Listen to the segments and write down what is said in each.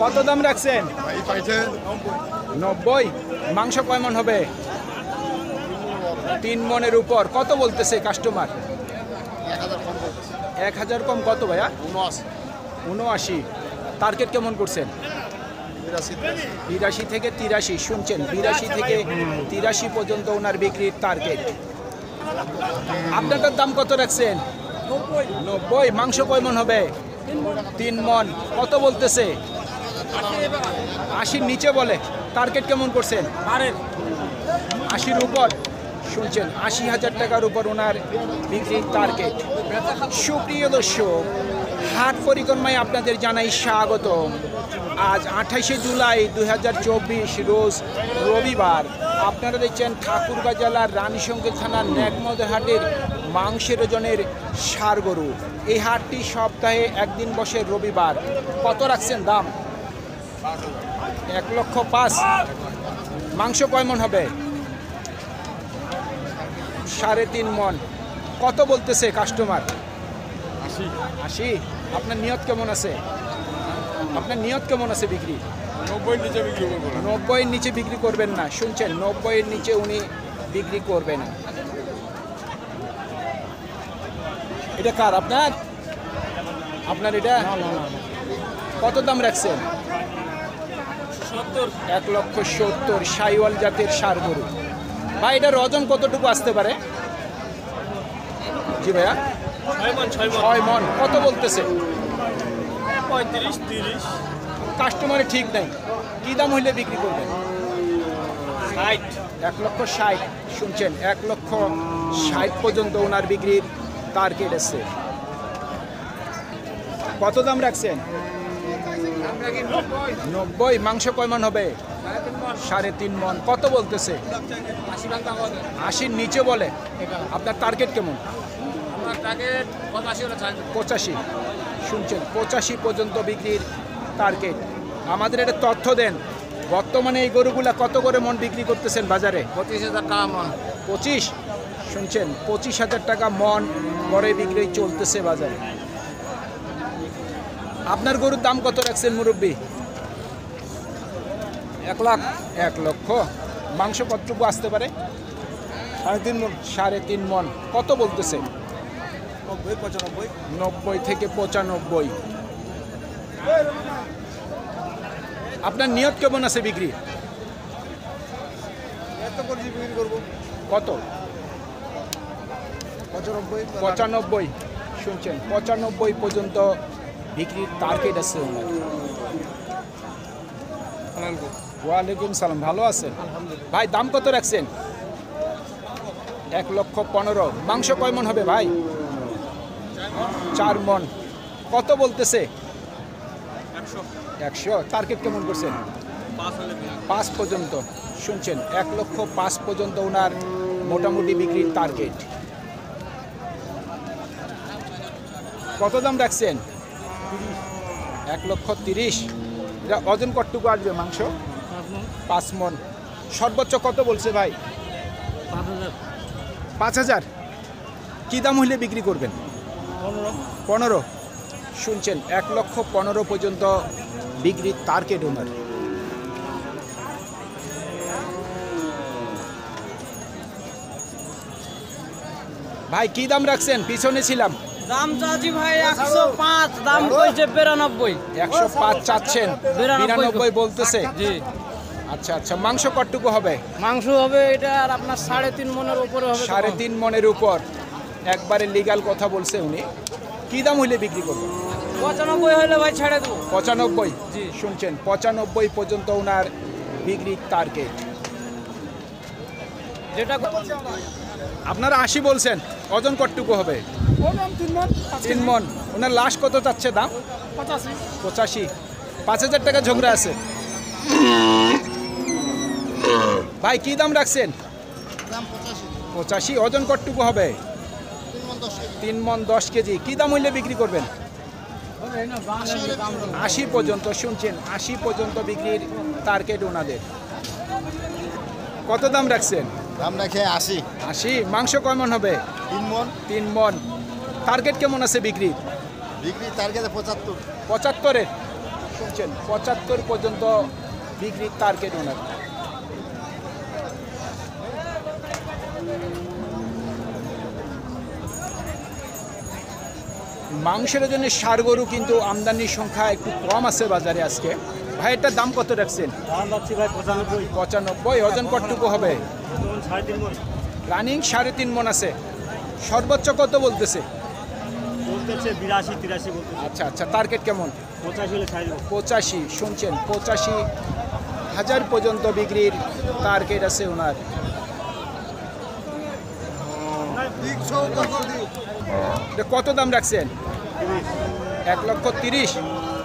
কত দাম রাখছেন? 90। মাংস কয় মন হবে? 3 মনের উপর। কত বলতেছে কাস্টমার? 1000 কম। কত ভাইয়া? 79। টার্গেট কেমন করছেন? 82 থেকে 83। শুনছেন, 82 থেকে 83 পর্যন্ত ওনার বিক্রির টার্গেট। আপনাদের দাম কত রাখছেন? 90। মাংস কয় মন হবে? 3 মন। কত বলতেছে? 80-র নিচে বলে। টার্গেট কেমন করছেন? 80-র উপর। শুনছেন, 80,000 টাকার উপর ওনার বিক্রির টার্গেট। সুপ্রিয় দর্শক, হাট পরিক্রমায় আপনাদের জানাই স্বাগতম। আজ 28শে জুলাই 2024 রোজ রবিবার। আপনারা দেখছেন ঠাকুরগাঁ জেলার রানীশঙ্কর থানার নেকমদের হাটের মাংসের ওজনের ষাঁড় গরু। এই হাটটি সপ্তাহে একদিন বসে রবিবার। কত রাখছেন দাম? 1,05,000। মাংস কয় মন হবে? 3.5 মন। কত বলতেছে কাস্টমার? 80। আপনার নিয়ত কেমন আছে? আপনার নিয়ত কেমন আছে বিক্রি? 90-এর নিচে বিক্রি করবো না। 90-এর নিচে বিক্রি করবেন না। শুনছেন, 90-এর নিচে উনি বিক্রি করবে না। এটা কার? আপনার? আপনার এটা? কত দাম রাখছেন? 1,70,000। সাইওয়াল জাতের ষাঁড় গরু। ভাই, এটার ওজন কতটুকু আসতে পারে? জি ভাইয়া, 6 মন। কত বলতেছে? 35-30। কাস্টমারের ঠিক নাই। কি দাম হইলে বিক্রি করবেন? 60। 1,60,000। শুনছেন, 1,60,000 পর্যন্ত ওনার বিক্রির টার্গেট আছে। কত দাম রাখছেন? 90। মাংস কয় মন হবে? 3.5 মন। কত বলতেছে? 80-র নিচে বলে। আপনার টার্গেট কেমন? 85। শুনছেন, 85 পর্যন্ত বিক্রির টার্গেট। আমাদের এটা তথ্য দেন, বর্তমানে এই গরুগুলা কত করে মন বিক্রি করতেছেন বাজারে? 25,000 টাকা মন। 25। শুনছেন, 25,000 টাকা মন করে বিক্রি চলতেছে বাজারে। আপনার গরুর দাম কত রাখছেন মুরব্বী? 1 লাখ। 1 লক্ষ। মাংস কতটুকু আসতে পারে? 3.5 মন। 3.5 মন। কত বলতেছে? 90-95। 90 থেকে 95। আপনার নিয়ত কেমন আছে বিক্রি? এত করে বিক্রি করবো। কত? 95। 95। শুনছেন, 95 পর্যন্ত বিক্রির টার্গেট আছে ওনার। ওয়ালাইকুম সালাম। ভালো আছেন ভাই? দাম কত রাখছেন? 1,15,000। মাংস কয় মন হবে ভাই? 4 মন। কত বলতেছে? 100। টার্গেট কেমন করছেন? 5 পর্যন্ত। শুনছেন, 1,05,000 পর্যন্ত ওনার মোটামুটি বিক্রির টার্গেট। কত দাম রাখছেন? 1,30,000। এটা ওজন কতটুকু আসবে মাংস? 5 মন। সর্বোচ্চ কত বলছে ভাই? 5,000। কি দাম হইলে বিক্রি করবেন? 15। শুনছেন, 1,15,000 পর্যন্ত বিক্রির টার্গেট ওনার। ভাই, কি দাম রাখছেন? পিছনে ছিলাম। দাম চাচ্ছি ভাই 105, দাম কইছে 92। 105 চাচ্ছেন, 92 বলতেছে। জি। আচ্ছা আচ্ছা, মাংস কতটুকু হবে? মাংস হবে এটা আর আপনার 3.5 মনের উপরে হবে। 3.5 মনের উপর। একবারে লিগ্যাল কথা বলছে উনি। কি দাম হইলে বিক্রি করবেন? 95 হইলে ভাই ছেড়ে দেবো। 95। জি। শুনছেন, 95 পর্যন্ত ওনার বিক্রির টার্গেট। যেটা আপনারা 80 বলছেন, ওজন কতটুকু হবে? 3 মন। ওনার লাস্ট কত চাচ্ছে দাম? 85। 5,000 টাকা ঝগড়া আছে। ভাই, কি দাম রাখছেন? 85। ওজন কতটুকু হবে? 3 মন 10 কেজি। কি দাম হইলে বিক্রি করবেন? 80 পর্যন্ত। শুনছেন, 80 পর্যন্ত বিক্রির টার্গেট ওনাদের। কত দাম রাখছেন? দাম রাখে 80। 80। মাংস কয় মন হবে? 3 মন। 3 মন। টার্গেট কেমন আছে বিক্রির? বিক্রি টার্গেট 75। 75-এর। শুনছেন 75 পর্যন্ত বিক্রির টার্গেট ওনার। মাংসের জন্য ষাঁড় গরু কিন্তু আমদানির সংখ্যা একটু কম আছে বাজারে আজকে। ভাই এটার দাম কত রাখছেন? দাম রাখছি ভাই 95। 95। ওজন কতটুকু হবে? তখন 3.5 মণ। রানিং 3.5 মণ আছে। সর্বোচ্চ কত বলতেছে? বলতেছে 82-83 বলতেছে। আচ্ছা আচ্ছা, টার্গেট কেমন? 85 হলে ছাড়ব। 85। শুনছেন 85,000 পর্যন্ত বিক্রির টার্গেট আছে ওনার। এটা কত দাম রাখছেন? 1,30,000।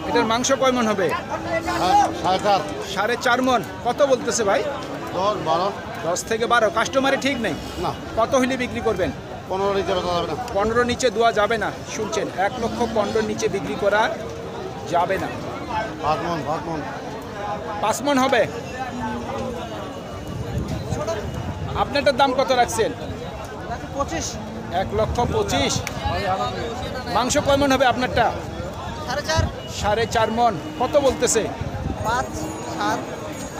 এটার মাংস কয় মণ হবে? 4.5 মণ। কত বলতেছে ভাই? 10 থেকে 12। কাস্টমারে ঠিক নেই না। কত হইলে বিক্রি করবেন? 15 নিচে বেচা যাবে না। 15 নিচে দেওয়া যাবে না। শুনছেন 1,15,000 নিচে বিক্রি করা যাবে না। 5 মণ 5 মণ হবে। আপনারটার দাম কত রাখছেন? 25 1,25,000। মাংস কয় মণ হবে আপনারটা? 4.5 4.5 মণ। কত বলতেছে? 5 7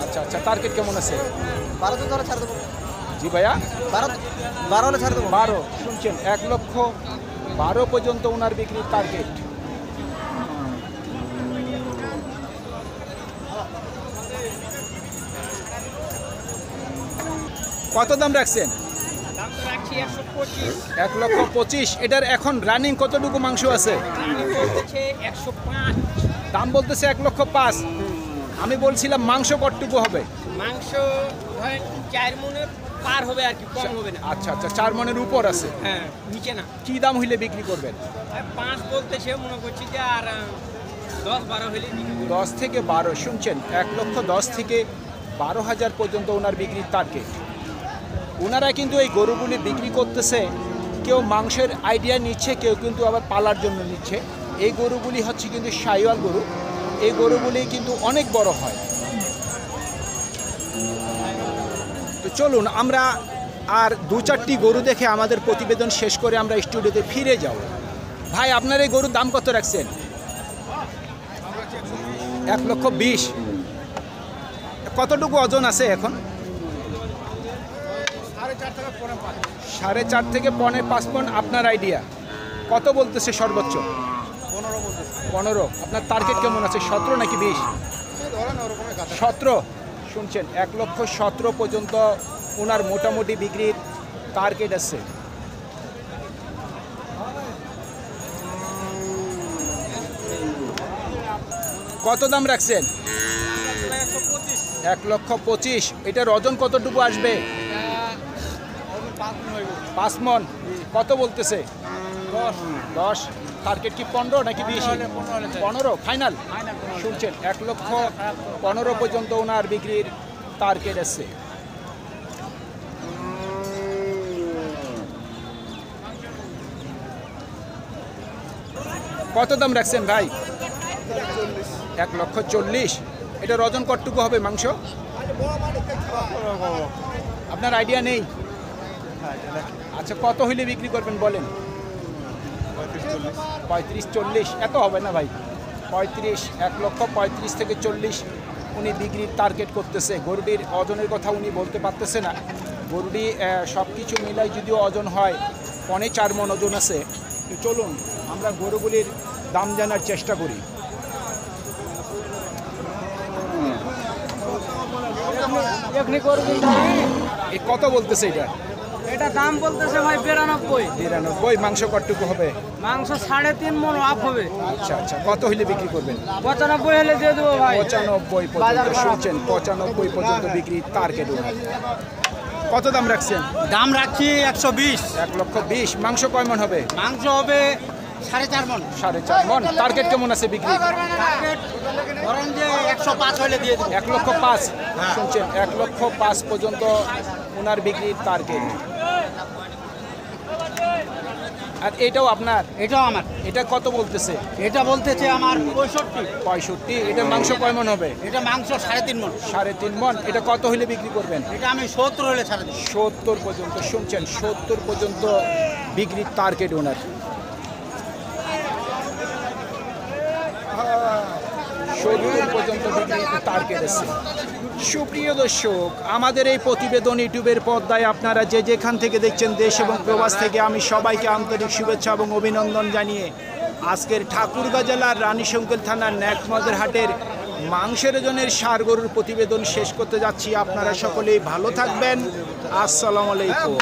আচ্ছা আচ্ছা, টার্গেট কেমন আছে? 12 তো ধরে ছাড় দেবো। জি ভাইয়া, 12 হলে ছাড় দেবো। 12। শুনছেন 1,12,000 পর্যন্ত ওনার বিক্রির টার্গেট। কত দাম রাখছেন? 1,25,000। এটার এখন রানিং কতটুকু মাংস আছে? 105 দাম বলতেছে 1,05,000। আমি বলছিলাম মাংস কতটুকু হবে? মাংস ধরেন 4 মণের পার হবে আর কি, কম হবে না। আচ্ছা আচ্ছা, 4 মণের উপর আছে। হ্যাঁ, নিচে না। কি দাম হইলে বিক্রি করবেন? 5 বলতেছে, মনে করছি যে আর 10-12 হলে বিক্রি করব। 10 থেকে 12। শুনছেন 1,10,000 থেকে 12,000 পর্যন্ত ওনার বিক্রির টার্গেট। ওনারা কিন্তু এই গরুগুলি বিক্রি করতেছে, কেউ মাংসের আইডিয়া নিচ্ছে, কেউ কিন্তু আবার পালার জন্য নিচ্ছে। এই গরুগুলি হচ্ছে কিন্তু শাহিওয়াল গরু। এই গরুগুলি কিন্তু অনেক বড় হয়। তো চলুন আমরা আর 2-4টি গরু দেখে আমাদের প্রতিবেদন শেষ করে আমরা স্টুডিওতে ফিরে যাব। ভাই আপনার এই গরুর দাম কত রাখছেন? 1,20,000। কতটুকু ওজন আছে এখন? 4.5 থেকে 5.5 মণ। আপনার আইডিয়া কত বলতেছে সর্বোচ্চ? 15। আপনার টার্গেট কেমন আছে? 17 নাকি 20? 17। শুনছেন 1,17,000 পর্যন্ত ওনার মোটামুটি বিক্রির টার্গেট আছে। কত দাম রাখছেন? 1,25,000। এটার ওজন কতটুকু আসবে? 5 মণ। কত বলতেছে? 10। টার্গেট কি 15 নাকি 20? 15 ফাইনাল। শুনছেন 1,15,000 পর্যন্ত ওনার বিক্রির টার্গেট আছে। কত দাম রাখছেন ভাই? 1,40,000। এটার ওজন কতটুকু হবে মাংস? আপনার আইডিয়া নেই? আচ্ছা, কত হইলে বিক্রি করবেন বলেন? 35-40। এত হবে না ভাই। 35, 1,35,000 থেকে 40 উনি বিক্রির টার্গেট করতেছে। গরুটির ওজনের কথা উনি বলতে পারতেছে না। গরুটি সব কিছু মিলাই যদিও ওজন হয় 4.5 মণ ওজন আছে। তো চলুন আমরা গরুগুলির দাম জানার চেষ্টা করি। এই কত বলতেছে এটা? এটা দাম বলতেছে ভাই 92। 92। মাংস কতটুকু হবে? মাংস 3.5 মণ আপ হবে। আচ্ছা আচ্ছা, কত হইলে বিক্রি করবেন? 95 হলে দিয়ে দেবো ভাই। 95 পর্যন্ত। শুনছেন 95 পর্যন্ত বিক্রি টার্গেট। কত দাম রাখছেন? দাম রাখছি 120। 1,20,000। মাংস কয় মণ হবে? মাংস হবে 4.5 মণ। 4.5 মণ। টার্গেট কেমন আছে বিক্রি? ধরেন যে 105 হলে দিয়ে দেবো। 1,05,000। শুনছেন 1,05,000 পর্যন্ত ওনার বিক্রির টার্গেট। আর এটাও আপনার? এটাও আমার। এটা কত বলতেছে? এটা বলতেছে আমার 65। 65। এটার মাংস কয় মণ হবে? এটা মাংস 3.5 মণ। 3.5 মণ। এটা কত হইলে বিক্রি করবেন? এটা আমি 70 হলে ছাড়ে দেবো। 70 পর্যন্ত। শুনছেন 70 পর্যন্ত বিক্রির টার্গেট ওনার। 70 পর্যন্ত বিক্রিতে টার্গেট আছে। সুপ্রিয় দর্শক, আমাদের এই প্রতিবেদন ইউটিউবের পর্দায় আপনারা যে যেখান থেকে দেখছেন দেশ এবং প্রবাস থেকে আমি সবাইকে আন্তরিক শুভেচ্ছা এবং অভিনন্দন জানিয়ে আজকের ঠাকুরগাঁ জেলার রানীশঙ্কল থানার ন্যাকমদের হাটের মাংসের ওজনের ষাঁড় গরুর প্রতিবেদন শেষ করতে যাচ্ছি। আপনারা সকলেই ভালো থাকবেন। আসসালামু আলাইকুম।